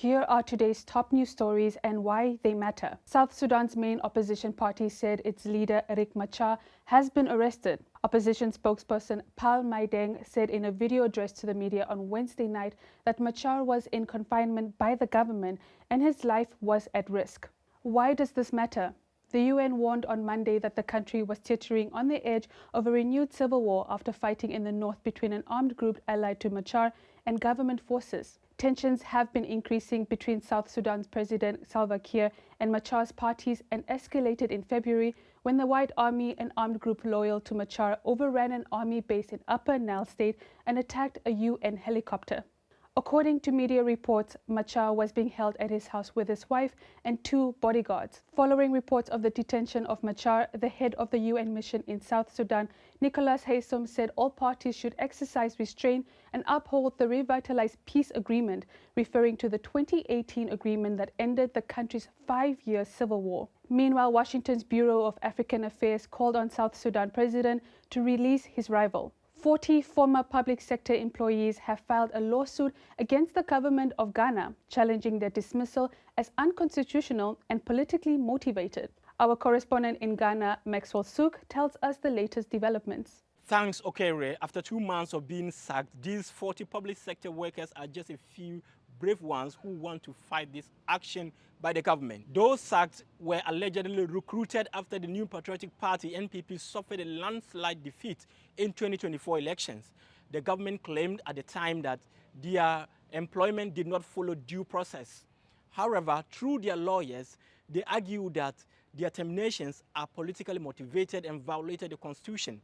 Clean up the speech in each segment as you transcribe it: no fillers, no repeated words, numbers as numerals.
Here are today's top news stories and why they matter. South Sudan's main opposition party said its leader Riek Machar has been arrested. Opposition spokesperson Paul Maideng said in a video address to the media on Wednesday night that Machar was in confinement by the government and his life was at risk. Why does this matter? The UN warned on Monday that the country was teetering on the edge of a renewed civil war after fighting in the north between an armed group allied to Machar and government forces. Tensions have been increasing between South Sudan's President Salva Kiir and Machar's parties and escalated in February when the White Army, an armed group loyal to Machar, overran an army base in Upper Nile State and attacked a UN helicopter. According to media reports, Machar was being held at his house with his wife and 2 bodyguards. Following reports of the detention of Machar, the head of the UN mission in South Sudan, Nicholas Haysom, said all parties should exercise restraint and uphold the revitalized peace agreement, referring to the 2018 agreement that ended the country's 5-year civil war. Meanwhile, Washington's Bureau of African Affairs called on South Sudan president to release his rival. 40 former public sector employees have filed a lawsuit against the government of Ghana, challenging their dismissal as unconstitutional and politically motivated. Our correspondent in Ghana, Maxwell Sook, tells us the latest developments. Thanks, Okere. After 2 months of being sacked, these 40 public sector workers are just a few brave ones who want to fight this action by the government. Those sacked were allegedly recruited after the New Patriotic Party (NPP) suffered a landslide defeat in 2024 elections. The government claimed at the time that their employment did not follow due process. However, through their lawyers, they argue that their terminations are politically motivated and violated the Constitution.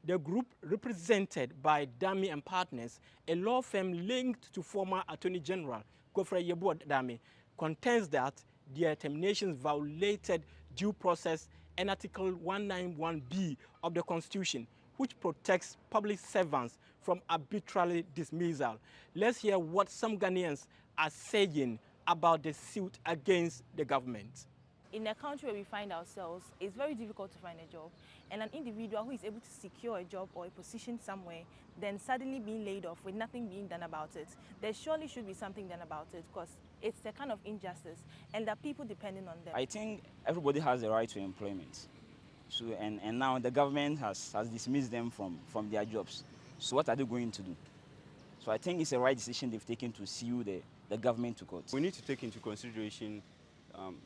The group, represented by Dami and Partners, a law firm linked to former Attorney General Godfrey Yeboah Dami, contends that their terminations violated due process and Article 191B of the Constitution, which protects public servants from arbitrary dismissal. Let's hear what some Ghanaians are saying about the suit against the government. In a country where we find ourselves, it's very difficult to find a job. And an individual who is able to secure a job or a position somewhere, then suddenly being laid off with nothing being done about it, there surely should be something done about it, because it's a kind of injustice and there are people depending on them. I think everybody has the right to employment. So, and now the government has dismissed them from their jobs. So what are they going to do? So I think it's a right decision they've taken to sue the government to court. We need to take into consideration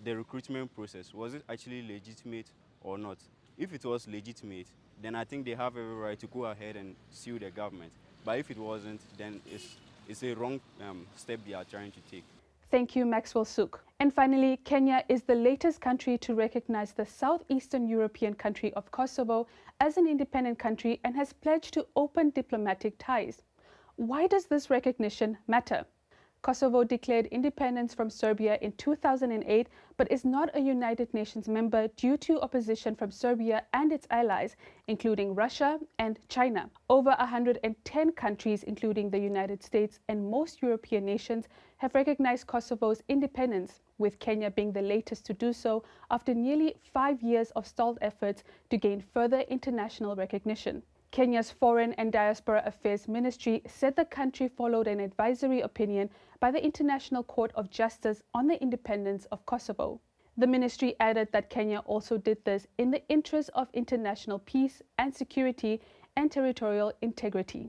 the recruitment process. Was it actually legitimate or not? If it was legitimate, then I think they have every right to go ahead and sue the government. But if it wasn't, then it's a wrong step they are trying to take. Thank you, Maxwell Sook. And finally, Kenya is the latest country to recognize the southeastern European country of Kosovo as an independent country and has pledged to open diplomatic ties. Why does this recognition matter? Kosovo declared independence from Serbia in 2008, but is not a United Nations member due to opposition from Serbia and its allies, including Russia and China. Over 110 countries, including the United States and most European nations, have recognized Kosovo's independence, with Kenya being the latest to do so after nearly 5 years of stalled efforts to gain further international recognition. Kenya's Foreign and Diaspora Affairs Ministry said the country followed an advisory opinion by the International Court of Justice on the independence of Kosovo. The ministry added that Kenya also did this in the interest of international peace and security and territorial integrity.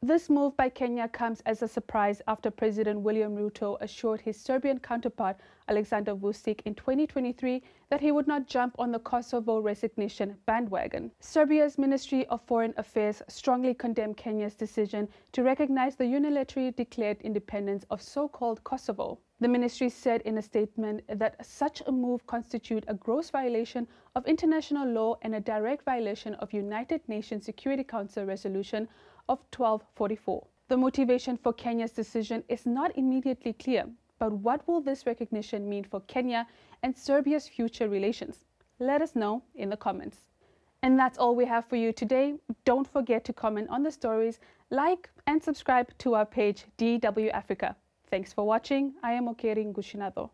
This move by Kenya comes as a surprise after President William Ruto assured his Serbian counterpart Alexander Vučić in 2023 that he would not jump on the Kosovo resignation bandwagon. Serbia's Ministry of Foreign Affairs strongly condemned Kenya's decision to recognize the unilaterally declared independence of so-called Kosovo. The ministry said in a statement that such a move constitutes a gross violation of international law and a direct violation of United Nations Security Council Resolution of 1244. The motivation for Kenya's decision is not immediately clear, but what will this recognition mean for Kenya and Serbia's future relations? Let us know in the comments. And that's all we have for you today. Don't forget to comment on the stories, like and subscribe to our page DW Africa. Thanks for watching. I am Okeri Ngushinado.